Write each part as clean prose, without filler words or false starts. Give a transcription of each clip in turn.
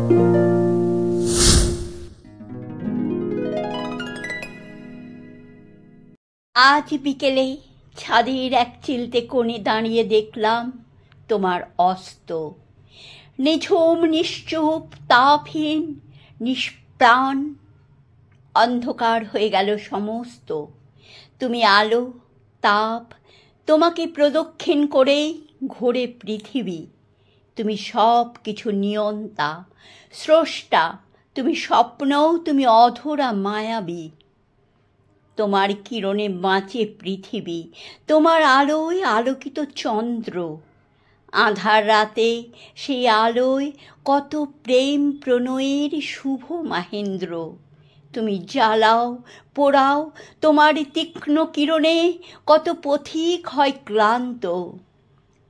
আজ বিকেলে ছাদের এক চিলতে কোণে দাঁড়িয়ে দেখলাম তোমার অস্ত, নিঝুম নিশ্চুপ তাপহীন নিষ্প্রাণ। অন্ধকার হয়ে গেল সমস্ত, তুমি আলো তাপ, তোমাকে প্রদক্ষিণ করেই ঘোরে পৃথিবী। তুমি সব কিছু নিয়ন্তা স্রষ্টা, তুমি স্বপ্নও, তুমি অধরা মায়াবী। তোমার কিরণে বাঁচে পৃথিবী, তোমার আলোয় আলোকিত চন্দ্র। আঁধার রাতে সেই আলোয় কত প্রেম প্রণয়ের শুভ মাহেন্দ্র। তুমি জ্বালাও পোড়াও, তোমার তীক্ষ্ণ কিরণে কত পথিক হয় ক্লান্ত।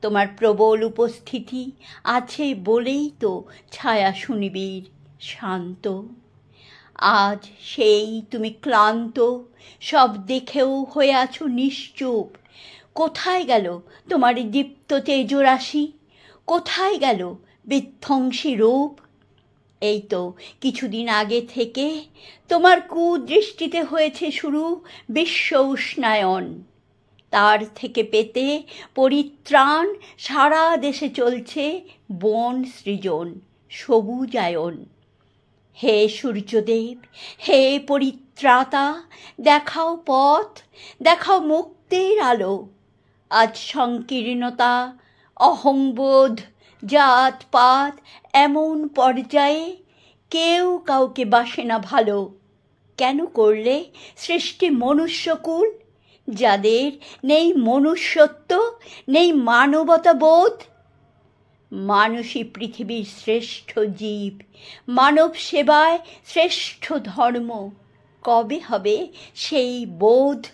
তোমার প্রবল উপস্থিতি আছে বলেই তো ছায়া সুনিবিড় শান্ত। আজ সেই তুমি ক্লান্ত, সব দেখেও হয়ে আছো নিশ্চুপ। কোথায় গেল তোমার দীপ্ত তেজরাশি, কোথায় গেল বিধ্বংসী রূপ? এই তো কিছুদিন আগে থেকে তোমার কুদৃষ্টিতে হয়েছে শুরু বিশ্ব উষ্ণায়ন। তার থেকে পেতে পরিত্রাণ সারা দেশে চলছে বন সৃজন সবুজায়ন। হে সূর্যদেব, হে পরিত্রাতা, দেখাও পথ, দেখাও মুক্তির আলো। আজ সংকীর্ণতা অহংবোধ জাতপাত এমন পর্যায়ে কেউ কাউকে বাসে না ভালো। কেন করলে সৃষ্টি মনুষ্যকুল, যাদের নেই মনুষ্যত্ব নেই মানবতা বোধ? মানুষই পৃথিবীর শ্রেষ্ঠ জীব, মানব সেবায় শ্রেষ্ঠ ধর্ম। কবে হবে সেই বোধ?